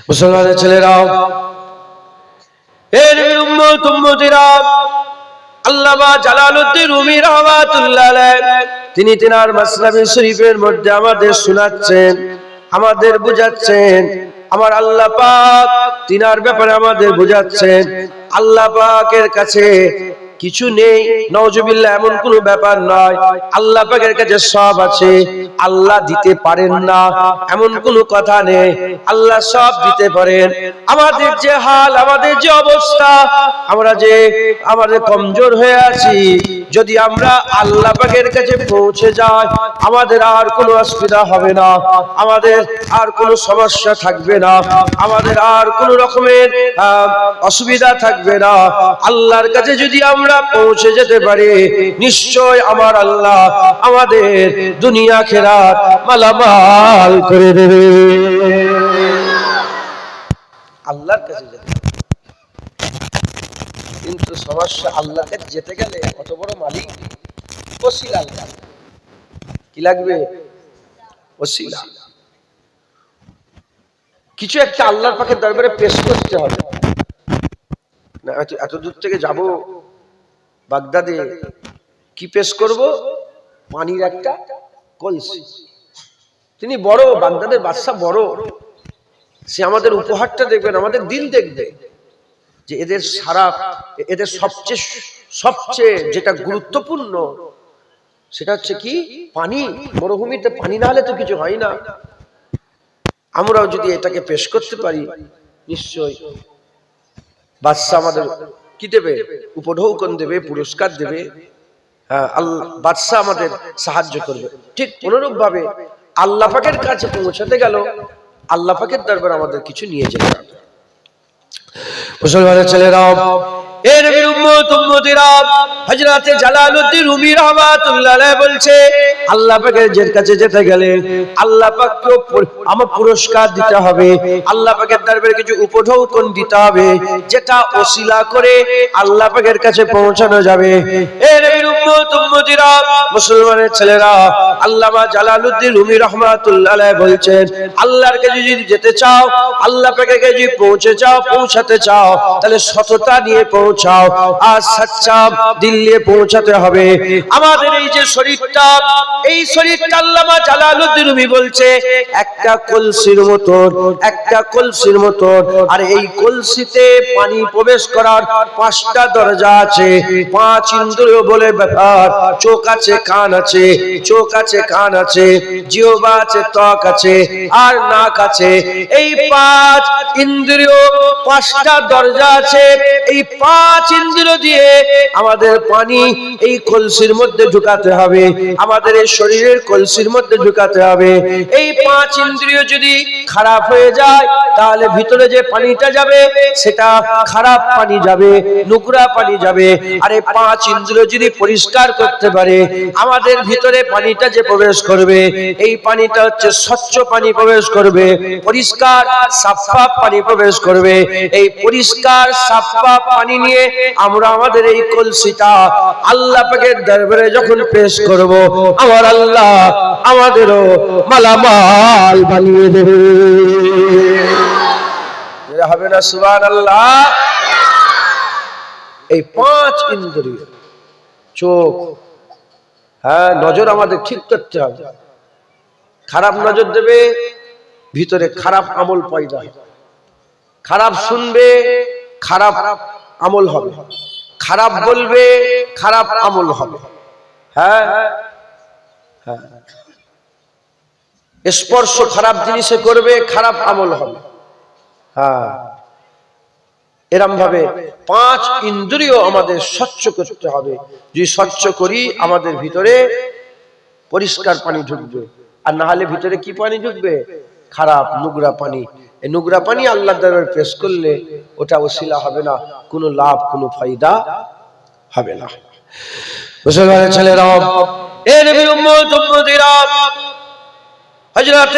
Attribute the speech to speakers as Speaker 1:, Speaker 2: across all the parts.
Speaker 1: মুসলমানের ছেলেরা, এ নবীর উম্মত উম্মতিরা, আল্লামা জালালউদ্দিন রুমি রাহমাতুল্লাহ আলাইহি তিনি তিনার মাসনাবি শরীফের মধ্যে আমাদের শোনাচ্ছেন, আমাদের বুঝাচ্ছেন। আমার আল্লাহ পাক তিনার ব্যাপারে আমাদের বুঝাচ্ছেন, আল্লাহ পাকের কাছে কিছু নেই, নাউজুবিল্লাহ, এমন কোন ব্যাপার নয়। আল্লাহ পাকের কাছে সব আছে, আল্লাহ দিতে পারেন না এমন কোন কথা নেই, আল্লাহ সব দিতে পারেন। আমাদের যে হাল, আমাদের যে অবস্থা, আমরা যে আমাদের কমজোর হয়ে আছি, যদি আমরা আল্লাহ পাকের কাছে পৌঁছে যাই, আমাদের আর কোনো অসুবিধা হবে না, আমাদের আর কোনো সমস্যা থাকবে না, আমাদের আর কোনো রকমের অসুবিধা থাকবে না। আল্লাহর কাছে যদি আমরা পৌঁছে যেতে পারি, নিশ্চয় আমার আল্লাহ আমাদের দুনিয়া আখিরাত মালামাল করে দেবে। আল্লাহর কাছে যেতে, কিন্তু সমস্যা আল্লাহর কাছে যেতে গেলে কত বড় মালিক, ওসিলা কি লাগবে? ওসিলা, কিছু একটা আল্লাহর পাকের দরবারে পেশ করতে হবে। না এত দূর থেকে যাব বাগদাদে, কি পেশ করব? পানির একটা কলসি। তিনি বড়, বাগদাদের বাদশা বড়, সে আমাদের উপহারটা দেখবেন, আমাদের দিল দেখবে যে এদের সারা, এদের সবচেয়ে যেটা গুরুত্বপূর্ণ সেটা হচ্ছে কি? পানি। মরুভূমিতে পানি না হলে তো কিছু হয় না। আমরাও যদি এটাকে পেশ করতে পারি, নিশ্চয় বাদশা আমাদের কি দেবে? উপঢৌকন দেবে, পুরস্কার দেবে। হ্যাঁ, আল্লাহ বাদশা আমাদের সাহায্য করবে। ঠিক অনুরূপ ভাবে আল্লাহ পাকের কাছে পৌঁছাতে গেল, আল্লাহ পাকের দরবারে আমাদের কিছু নিয়ে যেতে হবে। মুসলমানের ছেলেরা, এ নবীর উম্মত উম্মতিরা, হযরত জালালউদ্দিন রুমি রাহমাতুল্লাহ আলাইহি বলছে, আল্লাহ পাকের কাছে যেতে গেলে আল্লাহ পাককে আমার পুরস্কার দিতে হবে, আল্লাহ পাকের দরবারে কিছু উপঢৌকন দিতে হবে, যেটা ওসিলা করে আল্লাহ পাকের কাছে পৌঁছানো যাবে। এ নবীর উম্মত উম্মতিরা, মুসলমানের ছেলেরা, আল্লামা জালালউদ্দিন রুমি রাহমাতুল্লাহ আলাইহি বলছেন, আল্লাহর কাছে যদি যেতে চাও, আল্লাহ পাকের কাছে যদি পৌঁছাতে চাও, তাহলে সততা নিয়ে পৌঁছাও, আর সচ্চা দিল নিয়ে পৌঁছাতে হবে। আমাদের এই যে শরীরটা, এই শরীরটা আল্লামা জালালউদ্দিন রুমি বলছে একটা কলসির মতো, আর এই কলসিতে পানি প্রবেশ করার 5টা দরজা আছে, 5 ইন্দ্রিয় বলে ব্যাপার। চোখ আছে, কান আছে, জিহ্বা আছে, ত্বক আছে, আর নাক আছে। এই 5 ইন্দ্রিয়, 5টা দরজা আছে। এই 5 ইন্দ্রিয় দিয়ে আমাদের পানি এই কলসির মধ্যে ঢুকাতে হবে, আমাদের এই শরীরের কলসির মধ্যে ঢুকাতে হবে। এই 5 ইন্দ্রিয় যদি খারাপ হয়ে যায়, তাহলে ভিতরে যে পানিটা যাবে সেটা খারাপ পানি যাবে, নোংরা পানি যাবে। আর এই 5 ইন্দ্রিয় যদি পরিষ্কার করতে পারে, আমাদের ভিতরে পানিটা যে প্রবেশ করবে, এই পানিটা হচ্ছে স্বচ্ছ পানি প্রবেশ করবে, পরিষ্কার সাফা পানি প্রবেশ করবে। এই পরিষ্কার সাফা পানি নিয়ে আমরা আমাদের এই কলসিটা আল্লাহ পাকের দরবারে যখন পেশ করব, আমার আল্লাহ আমাদেরও মালামাল বানিয়ে দেবে। এরা হবে না সুবহানাল্লাহ? এই 5 ইন্দ্রিয়, চোখ, হ্যাঁ, নজর আমাদের ঠিক করতে হবে। খারাপ নজর দেবে, ভিতরে খারাপ আমল পয়দা হবে। খারাপ শুনবে, খারাপ আমল হবে। খারাপ বলবে, খারাপ আমল হবে। হ্যাঁ, স্পর্শ খারাপ জিনিসে করবে, খারাপ আমল হবে। হ্যাঁ, এরম ভাবে 5 ইন্দ্রিয় আমাদের স্বচ্ছ করতে হবে। যদি স্বচ্ছ করি, আমাদের ভিতরে পরিষ্কার পানি ঢুকবে, আর না হলে ভিতরে কি পানি ঢুকবে? খারাপ নোংরা পানি। এই নোংরা পানি আল্লাহর দরবারে পেশ করলে ওটা ওসিলা হবে না, কোনো লাভ, কোনো ফায়দা হবে না। মুসলমানের ছেলেরা, এ নবীর উম্মত উম্মতিরা, হযরত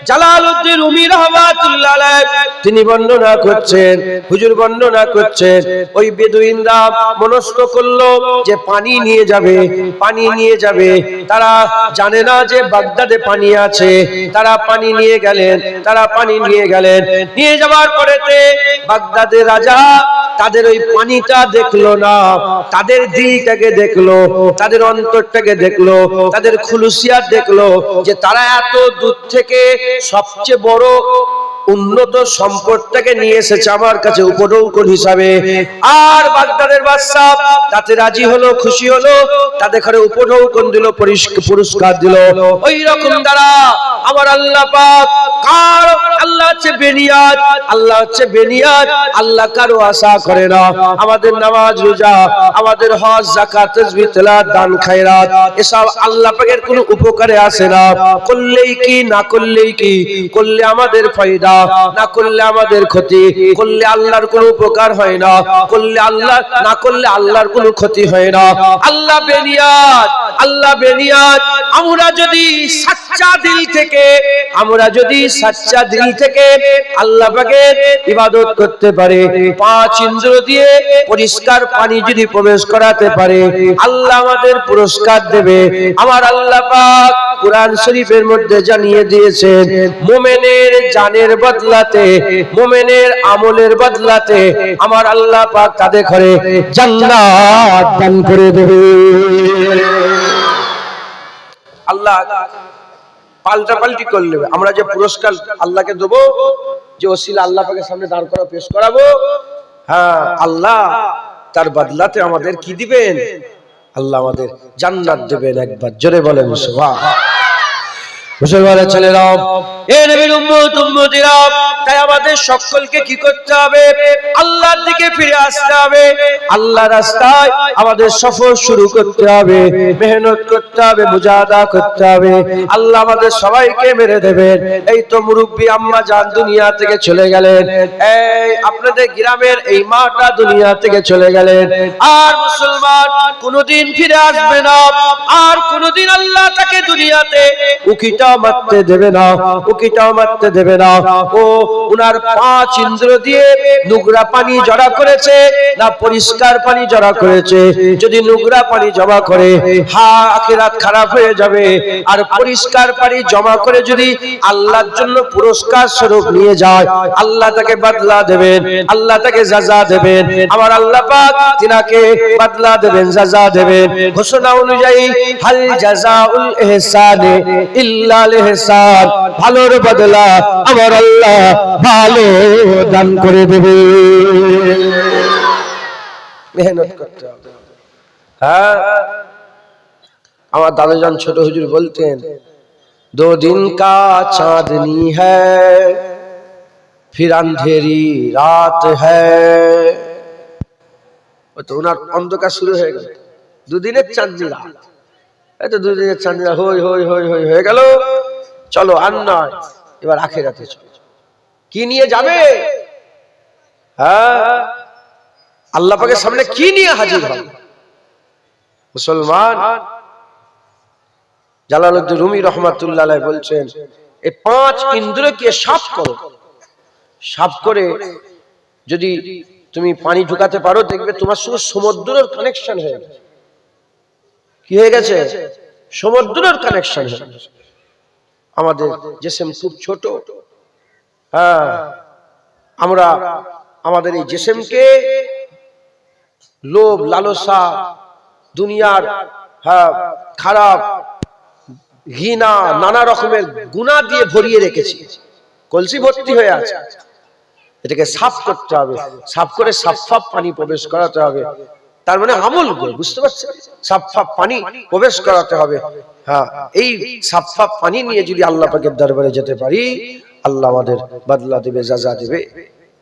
Speaker 1: জালালউদ্দিন রুমি রাহমাতুল্লাহ আলাইহি তিনি বর্ণনা করছেন, হুজুর বর্ণনা করছেন, ওই বেদুইনরা মনস্থ করলো যে পানি নিয়ে যাবে, পানি নিয়ে যাবে। তারা জানে না যে বাগদাদে পানি আছে। তারা পানি নিয়ে গেলেন, তারা পানি নিয়ে গেলেন। নিয়ে যাওয়ার পরেতে বাগদাদের রাজা তাদের ওই পানিটা দেখলো না, তাদের দিলটাকে দেখলো, তাদের অন্তরটাকে দেখলো, তাদের খুলুসিয়াত দেখলো যে তারা এত দূর থেকে সবচেয়ে বড় উন্নত সম্পদটাকে নিয়ে এসেছে আমার কাছে উপঢৌকন হিসাবে। আর বাগদাদের বাদশা তাতে রাজি হলো, খুশি হলো, তাদের ঘরে উপঢৌকন দিল, পুরস্কার দিল। ওই রকম দ্বারা আমার আল্লাহ পাক, কার আল্লাহ হচ্ছে বেনিয়াত, আল্লাহ হচ্ছে বেনিয়াত, আল্লাহ কারো আশা করে না। আমাদের নামাজ রোজা, আমাদের হজ যাকাত তাসবিহ তেলাওয়াত দান খায়রাত এসব আল্লাহ পাকের কোনো উপকারে আসে না। করলেই কি, না করলেই কি, করলে আমাদের ফায়দা, না করলে আমাদের ক্ষতি, করলে আল্লাহর কোনো উপকার হয় না, করলে আল্লাহ, না করলে আল্লাহর কোনো ক্ষতি হয় না। আল্লাহ বেনিয়াত, আল্লাহ বেনিয়াত। আমরা যদি সচ্চা দিল থেকে, আমরা যদি সচ্চা দিল থেকে আল্লাহ পাকের ইবাদত করতে পারে, পাঁচ ইন্দ্রিয় দিয়ে পরিষ্কার পানি যদি প্রবেশ করাতে পারে, আল্লাহ আমাদের পুরস্কার দেবে। আমার আল্লাহ পাক কুরআন শরীফের মধ্যে জানিয়ে দিয়েছেন, মুমিনের জানের বদলাতে, মুমিনের আমলের বদলাতে আমার আল্লাহ পাক তাদের ঘরে জান্নাত দান করে দেবে। আল্লাহ পাল্টা পাল্টি করলে আমরা যে পুরস্কার আল্লাহকে দেবো, যে ওসিলা আল্লাহ পাকের সামনে দাঁড় করা পেশ করাবো, হ্যাঁ আল্লাহ তার বদলাতে আমাদের কি দিবেন? আল্লাহ আমাদের জান্নাত দেবেন। একবার জোরে বলেন সুবহানাল্লাহ। মুসলমানের ছেলেরা, এ নবীর উম্মত উম্মতিরা, তাই আমাদের সকলকে কি করতে হবে? আল্লাহর দিকে ফিরে আসতে হবে, আল্লাহর রাস্তায় আমাদের সফর শুরু করতে হবে, মেহনত করতে হবে, মুজাহাদা করতে হবে। আল্লাহ আমাদের সবাইকে মেরে দেবেন। এই তো মুরব্বি আম্মা জান দুনিয়া থেকে চলে গেলেন, এই আপনাদের গ্রামের এই মাটা দুনিয়া থেকে চলে গেলেন। আর মুসলমান কোনোদিন ফিরে আসবে না, আর কোনোদিন আল্লাহ তাকে দুনিয়াতে উকিটা মারতে দেবে না, উকিটাও মারতে দেবে না। ও উনার পাঁচ ইন্দ্রিয় দিয়ে নোংরা পানি জড়া করেছে না পরিষ্কার পানি জড়া করেছে? যদি নোংরা পানি জমা করে, আখিরাত খারাপ হয়ে যাবে। আর পরিষ্কার পানি জমা করে যদি আল্লাহর জন্য পুরস্কার স্বরূপ নিয়ে যায়, আল্লাহ তাকে বদলা দেবেন, আল্লাহ তাকে সাজা দেবেন। আমার আল্লাহ পাক তিনাকে বদলা দেবেন, সাজা দেবেন। ঘোষণা অনুযায়ী হাল জাযাউল ইহসানে ইল্লা ইহসান, ভালোর বদলা আমার আল্লাহ ভালো দান করে দেবে। মেহনত করতে হবে। হ্যাঁ, আমার দাদাজান ছোট হুজুর বলতেন, দো দিন কা চাঁদনি হ্যায় ফির আন্ধেরি রাত হ্যায়। তো ওনার অন্ধকার শুরু হয়ে গেল, দুদিনের চাঁদনি রাত। এই তো দুদিনের চাঁদনি রাত হই হই হই হই হয়ে গেল। চলো আর নয়, এবার আখিরাতে চলো। কি নিয়ে যাবে? হ্যাঁ, আল্লাহ পাকের সামনে কি নিয়ে হাজির হবে মুসলমান? জালালউদ্দিন রুমি রহমাতুল্লাহ আলাইহি বলছেন, এই পাঁচ ইন্দ্রিয়কে সাফ করো, সাফ করে যদি তুমি পানি ঢুকাতে পারো, দেখবে তোমার সঙ্গে সমুদ্রের কানেকশন হয়ে গেছে। কি হয়ে গেছে? সমুদ্রের কানেকশন হয়ে গেছে। আমাদের জিসম খুব ছোট। হ্যাঁ, আমরা আমাদের এই জিসমকে লোভ লালসা, দুনিয়ার খারাপ ঘৃণা, নানা রকমের গুনাহ দিয়ে ভরিয়ে রেখেছি, কলসি ভর্তি হয়ে আছে। এটাকে সাফ করতে হবে, সাফ করে সাফ পানি প্রবেশ করাতে হবে। তার মানে আমল করে, বুঝতে পারছেন? সাফ পানি প্রবেশ করাতে হবে। হ্যাঁ, এই সাফ পানি নিয়ে যদি আল্লাহ পাকের দরবারে যেতে পারি, আল্লাহ আমাদের বদলা দেবে, সাজা দেবে।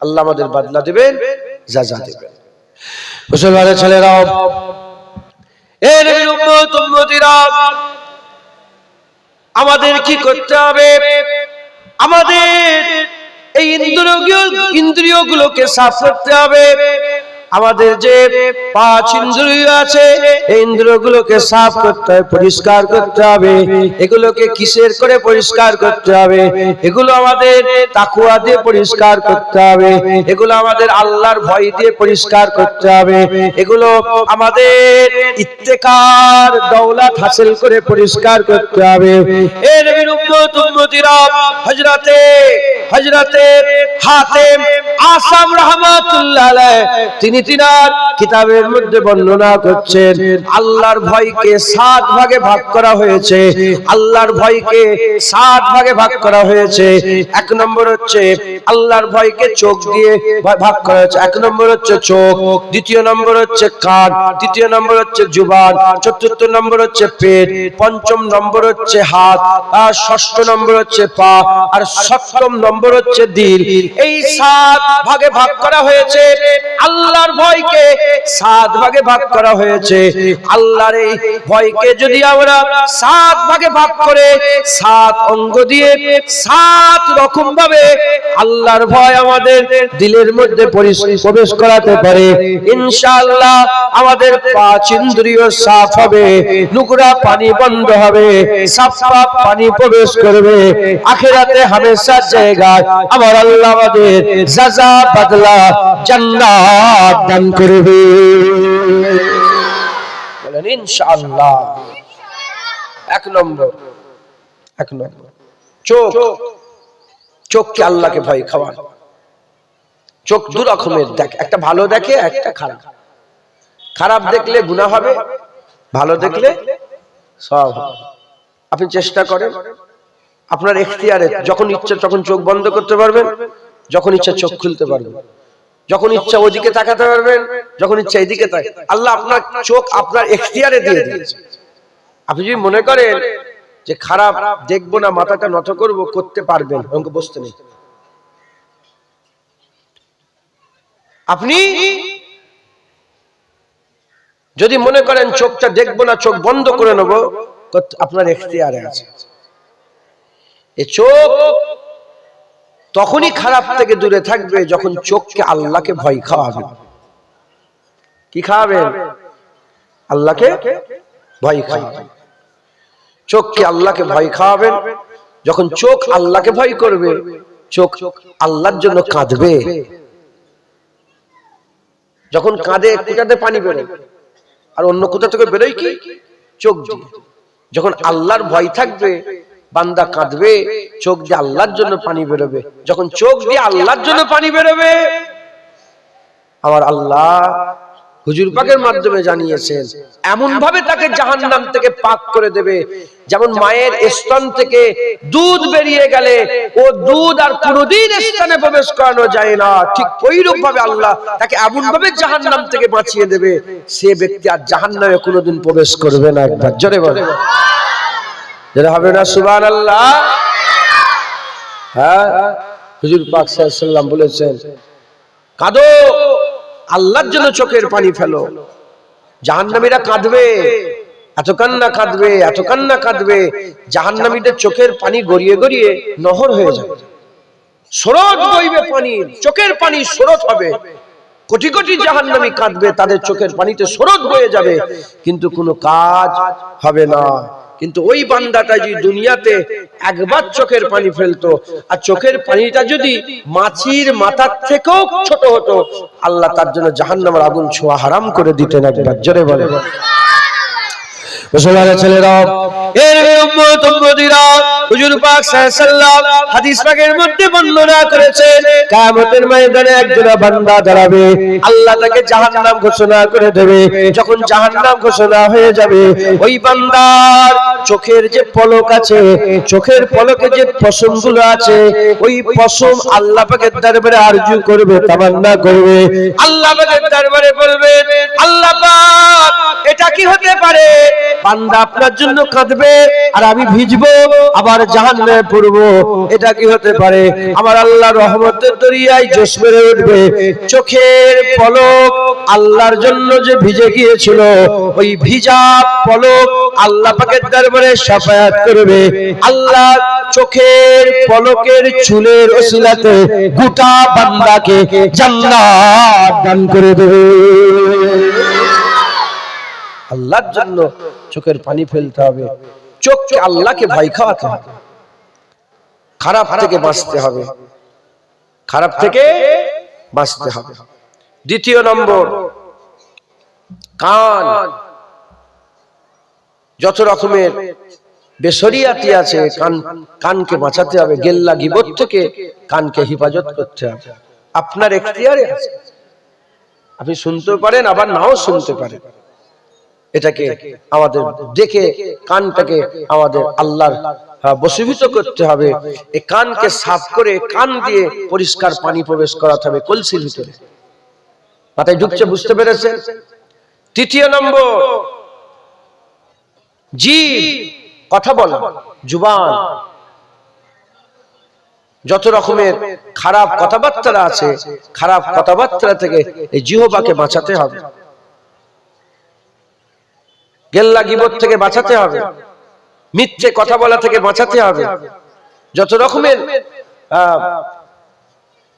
Speaker 1: আল্লাহ আমাদের বদলা দেবেন, সাজা দেবেন। মুসলমানের ছেলেরা, এ নবীর উম্মত উম্মতিরা, আমাদের কি করতে হবে? আমাদের এই ইন্দ্রিয়গুলোকে সাফ করতে হবে। আমাদের যে পাঁচ ইন্দ্রিয় আছে এই ইন্দ্রিয়গুলোকে সাফ করতে হবে, পরিষ্কার করতে হবে। এগুলোকে কিসের করে পরিষ্কার করতে হবে? এগুলো আমাদের তাকওয়া দিয়ে পরিষ্কার করতে হবে, এগুলো আমাদের আল্লাহর ভয় দিয়ে পরিষ্কার করতে হবে, এগুলো আমাদের ইত্তেকার দৌলত হাসিল করে পরিষ্কার করতে হবে। এ নবীর উম্মত উম্মতিরা, হযরতে হাতেম আসাম রাহমাতুল্লাহ আলাইহি তিনি তিনার কিতাবের মধ্যে বর্ণনা করছেন আল্লাহর ভয়কে 7 ভাগে ভাগ করা হয়েছে। আল্লাহর ভয়কে 7 ভাগে ভাগ করা হয়েছে। 1 নম্বর হচ্ছে আল্লাহর ভয়কে চোখ দিয়ে ভাগ করা হয়েছে। 1 নম্বর হচ্ছে চোখ, দ্বিতীয় নম্বর হচ্ছে কান, তৃতীয় নম্বর হচ্ছে জুবান, চতুর্থ নম্বর হচ্ছে পেট, পঞ্চম নম্বর হচ্ছে হাত, আর ষষ্ঠ নম্বর হচ্ছে পা, আর সপ্তম নম্বর হচ্ছে দিল। এই 7 ভাগে ভাগ করা হয়েছে। আল্লাহর ভয়কে 7 ভাগে ভাগ করা হয়েছে। আল্লাহর এই ভয়কে যদি আমরা 7 ভাগে ভাগ করে 7 অঙ্গ দিয়ে 7 রকম ভাবে আল্লাহর ভয় আমাদের দিলের মধ্যে প্রবেশ করাতে পারে, ইনশাআল্লাহ আমাদের 5 ইন্দ্রিয় সাফ হবে, নোংরা পানি বন্ধ হবে, সাফ পানি প্রবেশ করবে। আখিরাতে হামেশার জায়গায় আমার আল্লাহ আমাদের জাযা বদলা জান্নাত দান করবে, বলেন ইনশাআল্লাহ। 1 নম্বর চোখ, চোখকে আল্লাহকে ভয় খাওয়ান। চোখ দু রকমের দেখে, একটা ভালো দেখে, একটা খারাপ। খারাপ দেখলে গুনাহ হবে, ভালো দেখলে সওয়াব হবে। আপনি চেষ্টা করেন আপনার এখতিয়ারে, যখন ইচ্ছা তখন চোখ বন্ধ করতে পারবেন, যখন ইচ্ছা চোখ খুলতে পারবেন, যখন ইচ্ছা ওদিকে তাকাতে পারবেন, যখন ইচ্ছা এদিকে তাকাতে। আল্লাহ আপনার চোখ আপনার এখতিয়ারে দিয়ে দিয়েছে। আপনি যদি মনে করেন যে খারাপ দেখবো না, মাথাটা নত করব, করতে পারবেন, অঙ্ক বসতে নেই। আপনি যদি মনে করেন চোখটা দেখবো না, চোখ বন্ধ করে নেব, আপনার এখতিয়ারে আছে। এই চোখ তখনই খারাপ থেকে দূরে থাকবে যখন চোখকে আল্লাহকে ভয় খাওয়াবেন। কি খাওয়াবেন? আল্লাহকে ভয় খাওয়াবেন। চোখকে আল্লাহকে ভয় খাওয়াবেন। যখন চোখ আল্লাহকে ভয় করবে, চোখ আল্লাহর জন্য কাঁদবে। যখন কাঁদে কোথাতে পানি বেরোয়, আর অন্য কোথা থেকে বেরোয় কি? চোখ দিয়ে। যখন আল্লাহর ভয় থাকবে, বান্দা কাঁদবে, চোখ দিয়ে আল্লাহর জন্য পানি বেরোবে। যখন চোখ দিয়ে আল্লাহর জন্য পানি বেরোবে, আমার আল্লাহ হুজুর পাকের মাধ্যমে জানিয়েছেন এমন ভাবে তাকে জাহান্নাম থেকে পাক করে দেবে, যেমন মায়ের স্তন থেকে দুধ বেরিয়ে গেলে ও দুধ আর কোনোদিন স্তনে প্রবেশ করানো যায় না, ঠিক ওইরূপ ভাবে আল্লাহ তাকে এমন ভাবে জাহান্নাম থেকে বাঁচিয়ে দেবে, সে ব্যক্তি আর জাহান্নামে কোনোদিন প্রবেশ করবে না। একবার জোরে বলে যেটা হবে না সুবহানাল্লাহ। হ্যাঁ, হুজুর পাক সাল্লাল্লাহু আলাইহি ওয়াসাল্লাম বলেছেন, কাঁদো, আল্লাহর জন্য চোখের পানি ফেলো। জাহান্নামীরা কাঁদবে, এত কান্না কাঁদবে, এত কান্না কাঁদবে, জাহান্নামীদের চোখের পানি গড়িয়ে গড়িয়ে নহর হয়ে যাবে, স্রোত বইবে পানির, চোখের পানি স্রোত হবে। কোটি কোটি জাহান্নামী কাঁদবে, তাদের চোখের পানিতে স্রোত বয়ে যাবে, কিন্তু কোনো কাজ হবে না। কিন্তু ওই বান্দাটা যদি দুনিয়াতে একবার চোখের পানি ফেলতো, আর চোখের পানিটা যদি মাছির মাথার থেকেও ছোট হতো, আল্লাহ তার জন্য জাহান্নামের আগুন ছোঁয়া হারাম করে দিতেন। একবার জোরে বলে মুসলমানের ছেলেরা, এর উম্মত উম্মতিরা, হুজুর পাক সাল্লাল্লাহু আলাইহি ওয়াসাল্লাম হাদিস পাকের মধ্যে বর্ণনা করেছেন, কিয়ামতের ময়দানে একজন বান্দা দাঁড়াবে, আল্লাহ তাকে জাহান্নাম ঘোষণা করে দেবে। যখন জাহান্নাম ঘোষণা হয়ে যাবে, ওই বান্দার চোখের যে পলক আছে, চোখের পলকে যে পশমগুলো আছে, ওই পশম আল্লাহ পাকের দরবারে আরজু করবে, তামান্না করবে। আল্লাহ পাকের দরবারে বলবে, আল্লাহ পাক এটা কি হতে পারে? বান্দা আপনার জন্য কাঁদবে আর আমি ভিজবো আবার জাহান্নামে পড়বো, এটা কি হতে পারে? আমার আল্লাহ রহমতের দরিয়ায় জোশ মেরে উঠবে, চোখের পলক আল্লাহর জন্য যে ভিজে গিয়েছিল ওই ভিজা পলক আল্লাহ পাকের দরবারে শাফায়াত করবে। আল্লাহ চোখের পলকের চুলের ওসিলাতে গোটা বান্দাকে জান্নাত দান করে দেবে। আল্লাহর জন্য চোখের পানি ফেলতে হবে, চোখকে আল্লাহকে ভয় খাওয়াতে হবে, খারাপ থেকে বাঁচতে হবে, খারাপ থেকে বাঁচতে হবে। দ্বিতীয় নম্বর, কান। যত রকমের বেশরিয়াতি আছে কানকে বাঁচাতে হবে, গেল্লা গীবত থেকে কানকে হেফাজত করতে হবে। আপনার এখতিয়ারে আছে, আপনি শুনতে পারেন আবার নাও শুনতে পারেন। এটাকে আমাদের দেখে কানটাকে আমাদের আল্লাহর বশীভূত করতে হবে। এই কানকে সাফ করে কান দিয়ে পরিষ্কার পানি প্রবেশ করাতে হবে কলসির ভিতরে। মাথায় ঢুকছে, বুঝতে পেরেছেন? তৃতীয় নম্বর, জিভ, কথা বলা, জুবান। যত রকমের খারাপ কথাবার্তা আছে, খারাপ কথাবার্তা থেকে এই জিহ্বাকে বাঁচাতে হবে, গেল্লা গীবত থেকে বাঁচাতে হবে, মিথ্যে কথা বলা থেকে বাঁচাতে হবে। যত রকমের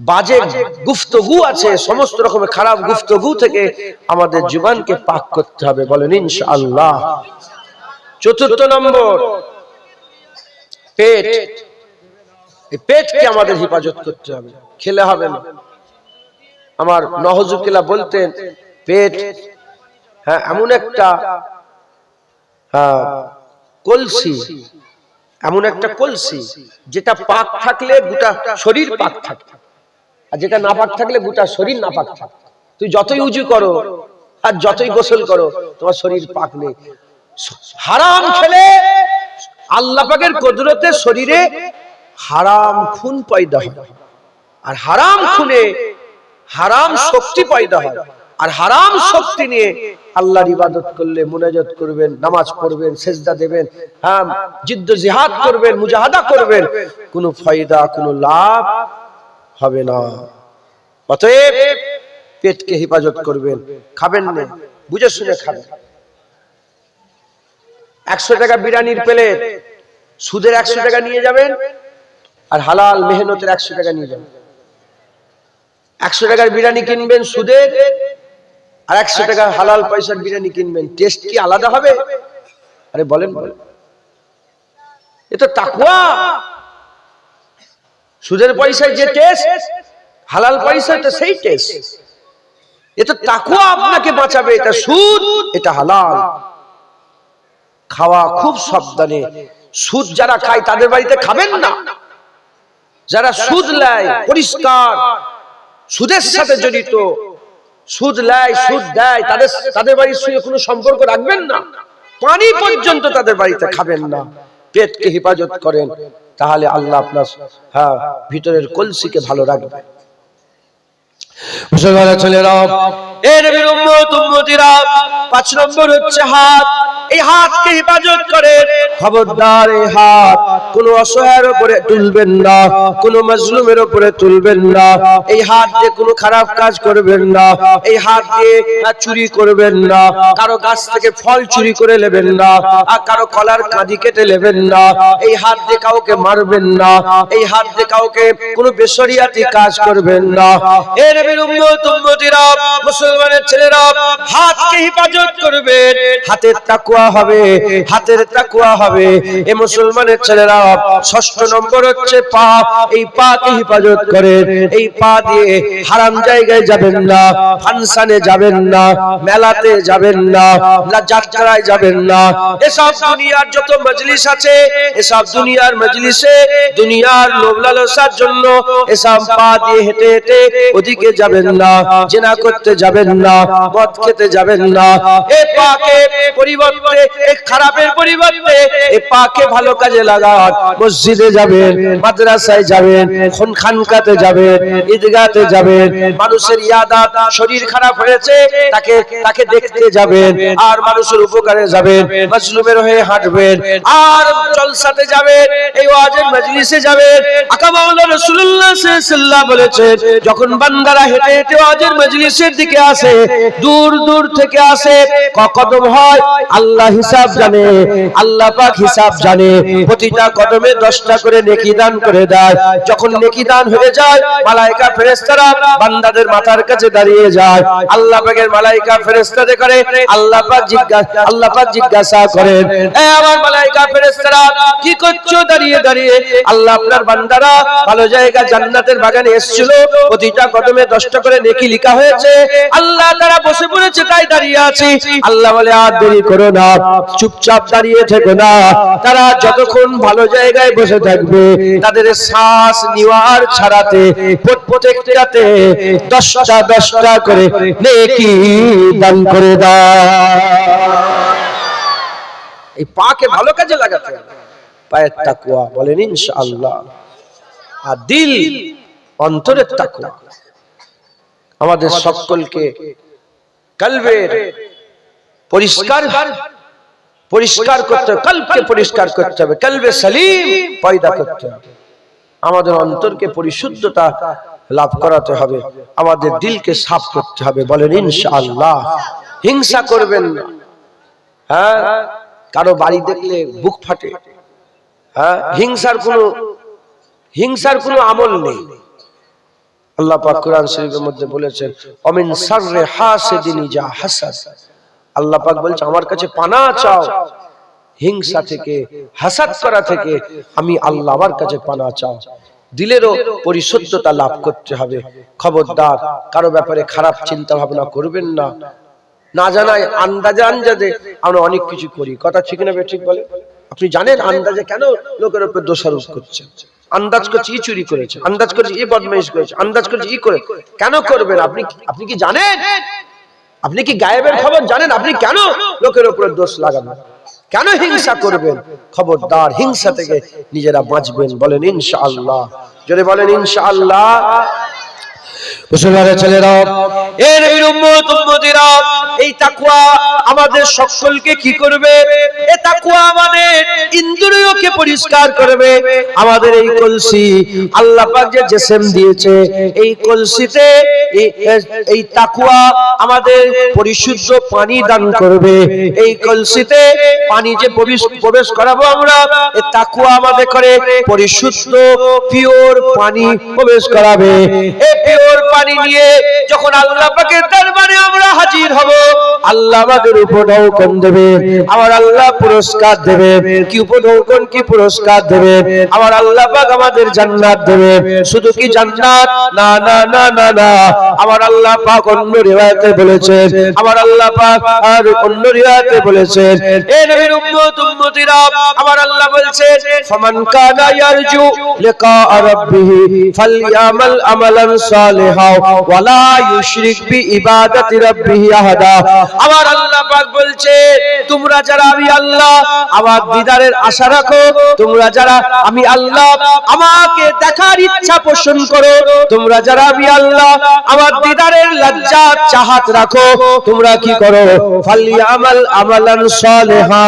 Speaker 1: বাজে গুফতগু আছে, সমস্ত রকমের খারাপ গুফতগু থেকে আমাদের জুবানকে পাক করতে হবে, বলেন ইনশাআল্লাহ। চতুর্থ নম্বর, পেট। এই পেটকে আমাদের হেফাজত করতে হবে, খেলে হবে না। আমার নহজুকিলা বলতেন, পেট এমন একটা কলসি, এমন একটা কলসি যেটা পাক থাকলে গোটা শরীর পাক থাকে, আর যেটা না পাক থাকলে গোটা শরীর না পাক থাকে। তুই যতই উজু করো আর যতই গোসল করো, তোমার শরীর পাক নেই। হারাম খেলে আল্লাহ পাকের কুদরতে শরীরে হারাম খুন পয়দা হয়, আর হারাম খুনে হারাম শক্তি পয়দা হয়। আর হারাম শক্তি নিয়ে আল্লাহর ইবাদত করলে, মুনাজাত করবেন, নামাজ পড়বেন, সেজদা দেবেন, জিদ্দ জিহাদ করবেন, মুজাহাদা করবেন, কোনো ফায়দা, কোনো লাভ হবে না। অতএব পেটকে হেফাজত করবেন, খাবেন না, বুঝে শুনে খাবেন। 100 টাকা বিরিয়ানির প্লেট সুদের 100 টাকা নিয়ে যাবেন, আর হালাল মেহনতের 100 টাকা নিয়ে যাবেন। 100 টাকার বিরিয়ানি কিনবেন সুদের, আর 100 টাকা হালাল পয়সার বিরিয়ানি কিনবেন, টেস্ট কি আলাদা হবে? আরে বলেন, এ তো তাকওয়া। সুদের পয়সায় যে টেস্ট, হালাল পয়সায় তো সেই টেস্ট। এ তো তাকওয়া আপনাকে বাঁচাবে। এটা সুদ, এটা হালাল। খাওয়া খুব সাবধানে। সুদ যারা খায় তাদের বাড়িতে খাবেন না। যারা সুদ নেয়, পরিষ্কার সুদের সাথে জড়িত, সুদ নেয়, সুদ দেয়, তাদের বাড়ির সঙ্গে কোনো সম্পর্ক রাখবেন না। পানি পর্যন্ত তাদের বাড়িতে খাবেন না। পেটকে হেফাজত করেন, তাহলে আল্লাহ আপনার ভিতরের কলসিকে ভালো রাখবে। মুসলমান ছেলেরা, এর নবীর উম্মত উম্মতিরা, 5 নম্বর হচ্ছে হাত। এই হাতকে হেফাজত করেন। খবরদার, এই হাত কোন অসহায়ের উপরে তুলবেন না, কোন মাজলুমের উপরে তুলবেন না। এই হাত দিয়ে কোনো খারাপ কাজ করবেন না। এই হাত দিয়ে চুরি করবেন না, কারো গাছ থেকে ফল চুরি করে নেবেন না, আর কারো কলার কাঁদি কেটে নেবেন না। এই হাত দিয়ে কাউকে মারবেন না। এই হাত দিয়ে কাউকে কোনো বেশরিয়াতি কাজ করবেন না। এর নবীর উম্মত উম্মতিরা, মুসলমানের ছেলেরা, হাতকে হেফাজত করবেন। হাতের তাকওয়া হবে, হাতের তাকওয়া হবে। এই মুসলমানের ছেলেরা, 6 নম্বর হচ্ছে পা। এই পাকে হেফাজত করেন। এই পা দিয়ে হারাম জায়গায় যাবেন না, ফাংশনে যাবেন না, মেলাতে যাবেন না, যাত্রায় যাবেন না। এসব দুনিয়ার যত মজলিস আছে, এসব দুনিয়ার মজলিসে দুনিয়ার লোভ লালসার জন্য এসব পা দিয়ে হেঁটে হেঁটে ওদিকে যাবেন না। জিনা করতে যাবেন যাবেন না, মদ খেতে যাবেন না। এই পাকে পরিবর্তে, এই খারাপের পরিবর্তে এই পাকে ভালো কাজে লাগান। মসজিদে যাবেন, মাদ্রাসায় যাবেন, খানকাতে যাবেন, ঈদগাতে যাবেন, মানুষের ইয়াদাত, শরীর খারাপ হয়েছে তাকে দেখতে যাবেন, আর মানুষের উপকারে যাবেন, মাজলুমের হয়ে হাঁটবেন, আর জলসাতে যাবেন, এই ওয়াজের মজলিসে যাবেন। আকা মাওলানা রাসূলুল্লাহ সাল্লাল্লাহু আলাইহি ওয়াসাল্লাম বলেছেন, যখন বান্দারা হেঁটে হেঁটে ওয়াজের মজলিসের দিকে আসে, দূর দূর থেকে আসে, কদম হয়, আল্লাহ হিসাব জানে, আল্লাহ পাক হিসাব জানে। প্রতিটা কদমে 10টা করে নেকি দান করে দেয়। যখন নেকি দান হয়ে যায়, মালায়েকা ফেরেশতারা বান্দাদের মাথার কাছে দাঁড়িয়ে যায়। আল্লাহ পাকের মালায়েকা ফেরেশতাদের করে আল্লাহ পাক জিজ্ঞাসা করেন, এ আমার মালায়েকা ফেরেশতারা, কি করছো দাঁড়িয়ে দাঁড়িয়ে? আল্লাহ, আপনার বান্দারা ভালো জায়গা জান্নাতের বাগানে এসেছিল, প্রতিটা কদমে 10টা করে নেকি লেখা হয়েছে, আল্লাহ তারা বসে পড়েছে তাই দাঁড়িয়ে আছি। আল্লাহ বলে, আর দেরি করো না, চুপচাপ দাঁড়িয়ে থেকো না। তারা যতক্ষণ ভালো জায়গায় বসে থাকবে, তাদের শ্বাস নেওয়ার ছাড়াতে প্রত্যেকটাতে 10টা করে নেকি দান করে দাও। এই পাকে ভালো কাজে লাগাতে হবে, পায়ের তাকওয়া, বলেন ইনশাআল্লাহ। আর দিল, অন্তরের তাকওয়া। আমাদের সকলকে কলবের পরিষ্কার করতে হবে, কলবকে পরিষ্কার করতে হবে, কলবে সলিম পয়দা করতে হবে। আমাদের অন্তরকে পরিশুদ্ধতা লাভ করাতে হবে, আমাদের দিলকে সাফ করতে হবে, বলেন ইনশাআল্লাহ। হিংসা করবেন না। হ্যাঁ, কারো বাড়ি দেখলে বুক ফাটে। হ্যাঁ, হিংসার কোনো আমল নেই। আল্লাহ পাক কোরআন শরীফের মধ্যে বলেছেন, অমিন শাররি হাসিদিন ইজা হাসাদ। আল্লাহ পাক বলছে, আমার কাছে পানাহ চাও হিংসা থেকে, হাসাদ করা থেকে। আমি আল্লাহ, আমার কাছে পানাহ চাও। দিলেরও পরিশুদ্ধতা লাভ করতে হবে। খবরদার, কারো ব্যাপারে খারাপ চিন্তা ভাবনা করবেন না। না জানায় আন্দাজে আমরা অনেক কিছু করি, কথা ঠিক না ঠিক বলে? আপনি জানেন আন্দাজে কেন লোকের উপর দোষারোপ করছেন? আন্দাজ করছে ই চুরি করেছে, আন্দাজ করছে ই বদমাইশ করেছে, আন্দাজ করছে ই করে। কেন করবেন? আপনি কি জানেন? আপনি কি গায়েবের খবর জানেন? আপনি কেন লোকের উপর দোষ লাগাবেন? কেন হিংসা করবেন? খবরদার, হিংসা থেকে নিজেরা বাঁচবেন, বলেন ইনশাআল্লাহ। জোরে বলেন ইনশাআল্লাহ। মুসলমানের ছেলেরা, এর নবীর উম্মত উম্মতিরা, এই তাকওয়া আমাদের সকলকে কি করবে? এই তাকওয়া আমাদের ইন্দ্রিয়কে পরিষ্কার করবে। আমাদের এই কলসি, আল্লাহ পাক যে জিসম দিয়েছে, এই কলসিতে এই তাকওয়া আমাদের পরিশুদ্ধ পানি দান করবে। এই কলসিতে পানি যে প্রবেশ করাবো আমরা, এই তাকওয়া আমাদের করে পরিশুদ্ধ পিওর পানি প্রবেশ করাবে। এই পিওর পানি নিয়ে যখন আল্লাহ পাকের দরবারে আমরা হাজির হব, আল্লাহ আমাদের উপঢৌকন দেবে, আমার আল্লাহ পুরস্কার দেবে। কি উপঢৌকন, কি পুরস্কার দেবে? আমার আল্লাহ পাক আমাদের জান্নাত দেবে। শুধু কি জান্নাত? না না না না না, আমার আল্লাহ পাক অন্য রিওয়ায়াতে বলেছেন, আমার আল্লাহ পাক আর অন্য রিওয়ায়াতে বলেছেন, এ নবীর উম্মত উম্মতিরা, আমার আল্লাহ বলছেন, ফামান কানা ইয়ারজু লিকা রাব্বিহি ফালইয়ামাল আমালান সালিহা ওয়ালা ইউশরিক বিইবাদাতি রাব্বিহি আহাদা। আমার আল্লাহ পাক বলছে, তোমরা যারা আমি আল্লাহ আমার দিদারের আশা রাখো, তোমরা যারা আমি আল্লাহ আমাকে দেখার ইচ্ছা পোষণ করো, তোমরা যারা আমি আল্লাহ আমার দিদারের লজ্জা চাহাত রাখো, তোমরা কি করো? ফালইয়ামাল আমালান সালিহা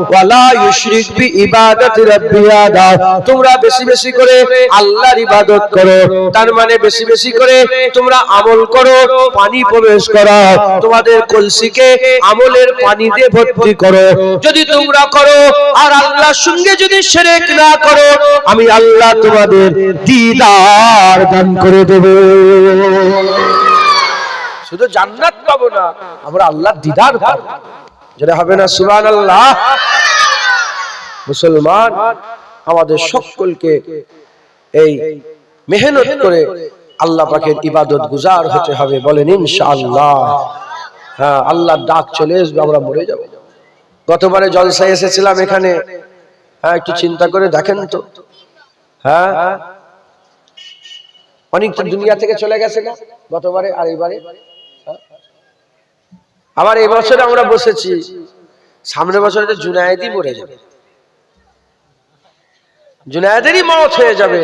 Speaker 1: ওয়ালা ইউশরিক বিইবাদাতি রাব্বিহি আহাদা। তোমরা বেশি বেশি করে আল্লাহর ইবাদত করো, তার মানে বেশি বেশি করে তোমরা আমল করো, পানি প্রবেশ করো, তোমাদের কলসিকে আমলের পানি দিয়ে ভর্তি করো। যদি তোমরা করো আর আল্লাহর সঙ্গে যদি শিরক না করো, আমি আল্লাহ তোমাদের দিদার দান করে দেব। শুধু জান্নাত পাবো না, আমরা আল্লাহর দিদার পাবো। যেটা হবে না সুবহানাল্লাহ। মুসলমান, আমাদের সকলকে এই মেহনত করে আল্লাহ পাকের ইবাদত গুজার হতে হবে, বলেন ইনশাআল্লাহ। হ্যাঁ, আল্লাহর ডাক চলে আসবে, আমরা মরে যাব। গতবারে জলসায় এসেছিলাম এখানে, হ্যাঁ, একটু চিন্তা করে দেখেন তো। হ্যাঁ, অনেক তো দুনিয়া থেকে চলে গেছে না গতবারে আর এবারে। আবার এই বছরে আমরা বসেছি, সামনের বছরে তো জুনায়েদই মরে যাবে, জুনায়েদেরই মওত হয়ে যাবে।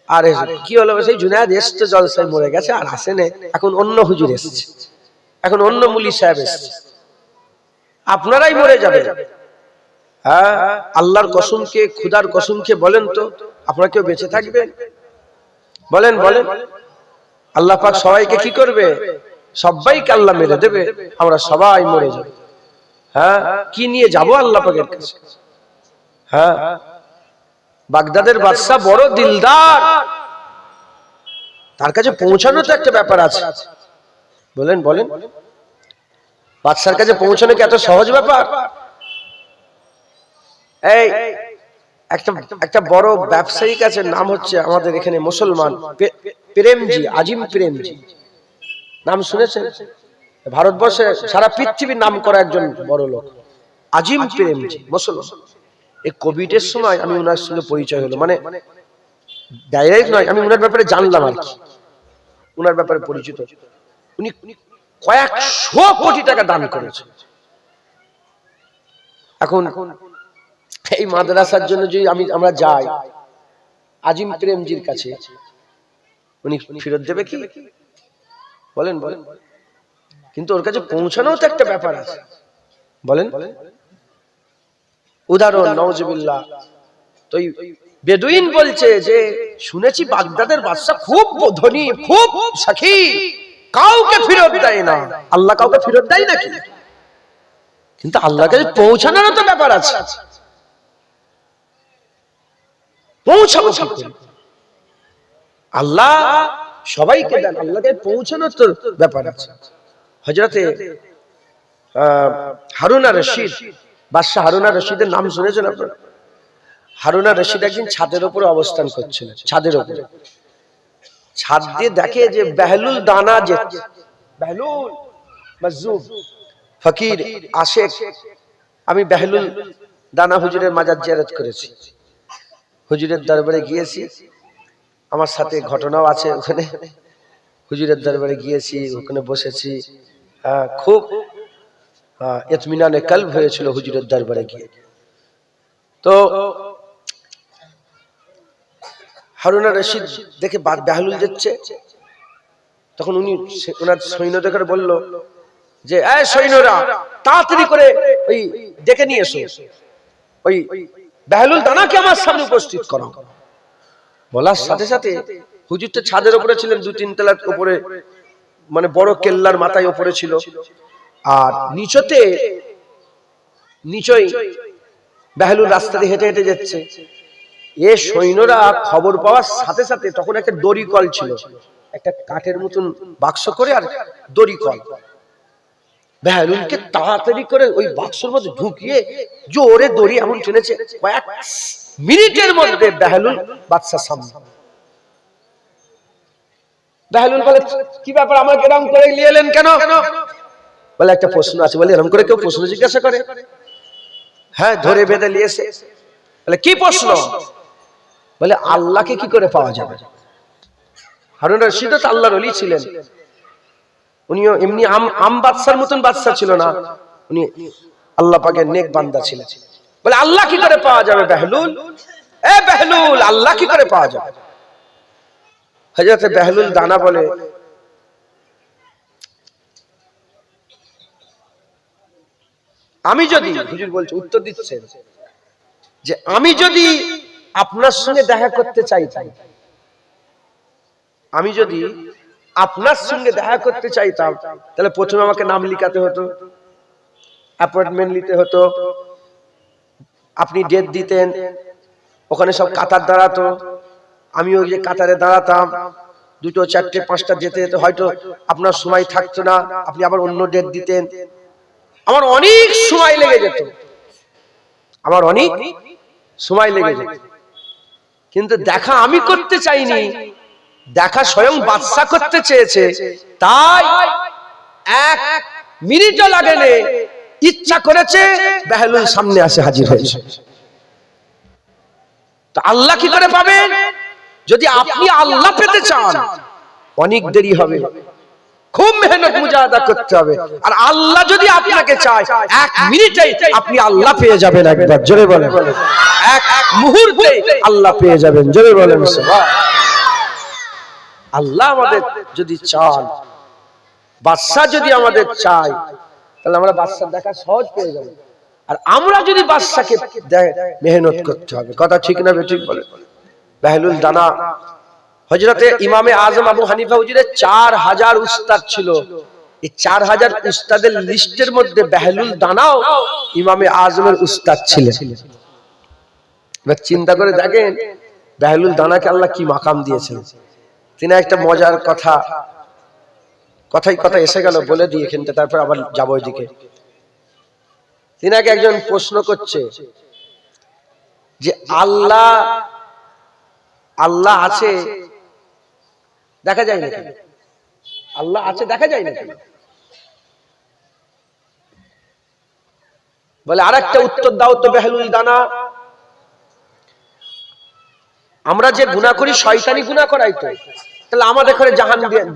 Speaker 1: আর কি হলো, সেই জুনায়েদ এসছে জলসায় মরে গেছে, আর আসেনি, এখন অন্য হুজুর এসছে, এখন অন্য মুলি সাহেব এসছে, আপনারাই মরে যাবে। হ্যাঁ, আল্লাহর কসমকে, খুদার কসমকে বলেন তো, আপনারা কেউ বেঁচে থাকবে? বলেন বলেন। আল্লাহ পাক সবাইকে কি করবে? সবাইকে আল্লাহ মেরে দেবে, আমরা সবাই মরে যাব। হ্যাঁ, কি নিয়ে যাব আল্লাহ পাকের কাছে? হ্যাঁ, বাগদাদের বাদশা বড় দিলদার, তার কাছে পৌঁছানো তো একটা ব্যাপার আছে। বলেন বলেন, বাদশার কাছে পৌঁছানো কি এত সহজ ব্যাপার? এই একটা বড় ব্যবসায়িক আছে, নাম হচ্ছে আমাদের এখানে মুসলমান, প্রেমজি, আজিম প্রেমজি, নাম শুনেছেন? ভারতবর্ষে সারা পৃথিবীর নাম করা একজন বড় লোক, আজিম প্রেমজি, মুসলমান। এই কোভিডের সময় আমি ওনার সঙ্গে পরিচয় হলো, মানে ডাইরেক্ট নয়, আমি ওনার ব্যাপারে জানলাম আর কি, ওনার ব্যাপারে পরিচিত। উনি কয়েকশো কোটি টাকা দান করেছেন। এখন এই মাদ্রাসার জন্য যদি আমরা যাই আজিম প্রেমজির কাছে, উনি ফেরত দেবে কি? বলেন বলেন। কিন্তু ওর কাছে পৌঁছানো তো একটা ব্যাপার আছে, বলেন। উদাহরণ নাউজুবিল্লাহ, তো বেদুইন বলছে যে শুনেছি বাগদাদের বাদশা খুব ধনী, খুব সাখী, কাউকে ফেরত দেয় না। আল্লাহ কাউকে ফেরত দেয় নাকি? কিন্তু আল্লাহর কাছে পৌঁছানোর তো ব্যাপার আছে, পৌঁছাবো আল্লাহ সবাইকে দেন, আল্লাহকে পৌঁছানোর তো ব্যাপার আছে। হযরতে হারুন আর রশিদ, বাদশা হারুন আর রশিদের নাম শুনেছেন আপনারা? হারুন আর রশিদ একদিন ছাদের উপরে অবস্থান করছিলেন, ছাদের উপরে, ছাদ দিয়ে দেখে যে বেহলুল দানা, যে বেহলুল মাজুব ফকির আশেক, আমি বেহলুল দানা হুজুরের মাজার জিয়ারত করেছি, হুজুরের দরবারে গিয়েছি, আমার সাথে ঘটনাও আছে ওখানে, হুজুরের দরবারে গিয়েছি, ওখানে বসেছি, খুব ইতমিনানে কলব হয়েছিল হুজুরের দরবারে গিয়ে। তো হারুন আর রশিদ দেখে বেহলুল যাচ্ছে, তখন উনি ওনার সৈন্যদের বলল যে এই সৈন্যরা তাড়াতাড়ি করে ওই ডেকে নিয়ে এসো, ওই বেহলুল দানাকে আমার সামনে উপস্থিত করো। বলার সাথে সাথে হুজুর তো ছাদের উপরে ছিলেন, 2-3 তলার উপরে, মানে বড় কেল্লার মাথায় উপরে ছিল, আর নিচই বেহলুল রাস্তা দিয়ে হেঁটে হেঁটে যাচ্ছে। এ সৈন্যরা খবর পাওয়ার সাথে সাথে, তখন একটা দড়ি কল ছিল, একটা কাঠের মতন বাক্স করে আর দড়ি কল, বেহলুলকে তাড়াতাড়ি করে ওই বাক্সের মধ্যে ঢুকিয়ে জোরে দড়ি এমন টেনেছে, কয়েক মিনিটের মধ্যে বেহলুল বাদশার সামনে। বেহলুল বলে কি ব্যাপার, আমাকে এরকম করে নিয়ে এলেন কেন? বলে একটা প্রশ্ন আছে। বলে এরকম করে কেউ প্রশ্ন জিজ্ঞাসা করে? হ্যাঁ, ধরে বেঁধে নিয়েছে। বলে কি প্রশ্ন? বলে আল্লাহকে কি করে পাওয়া যাবে? হারুন আর রশিদ তো আল্লাহর ওলি ছিলেন, উনিও এমনি আম বাদশার মতন বাদশা ছিল না, উনি আল্লাহ পাকের নেক বান্দা ছিলেন। বলে আল্লাহ কি করে পাওয়া যাবে বেহলুল? এ বেহলুল, আল্লাহ কি করে পাওয়া যাবে? হযরতে বেহলুল দানা বলে আমি যদি, হুজুর বলছে, উত্তর দিচ্ছেন যে আমি যদি আপনার সঙ্গে দেখা করতে চাইতাম, আমি যদি আপনার সঙ্গে দেখা করতে চাইতাম, তাহলে প্রথমে আমাকে নাম লিখাতে হতো, অ্যাপয়েন্টমেন্ট নিতে হতো, আপনি ডেট দিতেন, ওখানে সব কাতার দাঁড়াতো, আমি ওই যে কাতারে দাঁড়াতাম, 2, 4, 5টা যেতে যেতে হয়তো আপনার সময় থাকতো না, আপনি আবার অন্য ডেট দিতেন, আমার অনেক সময় লেগে যেত, আমার অনেক সময় লেগে যেত। কিন্তু দেখা আমি করতে চাইনি, দেখা স্বয়ং বাদশা করতে চেয়েছে, তাই 1 মিনিটও লাগেনি, ইচ্ছা করেছে বেহলুল সামনে আসে হাজির হয়েছে। তো আল্লাহ কি করে পাবেন? যদি আপনি আল্লাহ পেতে চান, অনেক দেরি হবে, খুব মেহনত মুজাহাদা করতে হবে। আর আল্লাহ যদি আপনাকে চায়, এক মিনিটেই আপনি আল্লাহ পেয়ে যাবেন। একবার জোরে বলেন, এক মুহূর্তে আল্লাহ পেয়ে যাবেন। জোরে বলেন সুবহান। আল্লাহ আমাদের যদি চান, বাদশাহ যদি আমাদের চায়, তাহলে আমরা বাদশার দেখা সহজ পেয়ে যাব। আর আমরা যদি বাদশাকে মেহনত করতে হবে। কথা ঠিক না বেঠিক বলেন? বাহলুল দানা হযরতে ইমামে আজম আবু হানিফা হুজুরের 4000 উস্তাদ ছিল। এই 4000 উস্তাদের লিস্টের মধ্যে বাহলুল দানাও ইমামে আজমের উস্তাদ ছিলেন। এবার চিন্তা করে দেখেন বাহলুল দানাকে আল্লাহ কি মাকাম দিয়েছেন। তিনি একটা মজার কথা এসে গেল, বলে দিয়ে এখানটা, তারপর আবার যাবো ওইদিকে। তিনাকে একজন প্রশ্ন করছে যে আল্লাহ আছে দেখা যায় না, আল্লাহ আছে দেখা যায় না, বলে আরেকটা উত্তর দাও তো বাহলুল দানা। আমরা যে গুনাহ করি শয়তানি গুনাহ করাই তো, তাহলে আমাদের ঘরে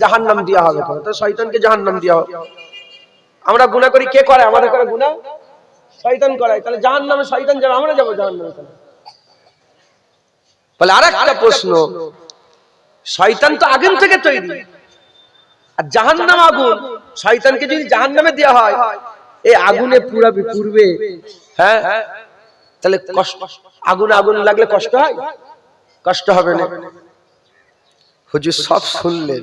Speaker 1: জাহান্নাম দেওয়া হবে, তো শয়তানকে জাহান্নাম দেওয়া হবে। আমরা গুনাহ করি, কে করে আমাদের ঘরে গুনাহ? শয়তান করায়, তাহলে জাহান্নামে শয়তান যাবে, আমরা যাব জাহান্নামে কেন? বলে আরেকটা প্রশ্ন, শয়তান তো আগুন থেকে তৈরি, আর জাহান্নাম আগুন, শয়তানকে যদি জাহান্নামে দেওয়া হয়, এই আগুনে পুড়বে, হ্যাঁ, তাহলে আগুন লাগলে কষ্ট হয়? কষ্ট হবে না। হুজুর সব শুনলেন।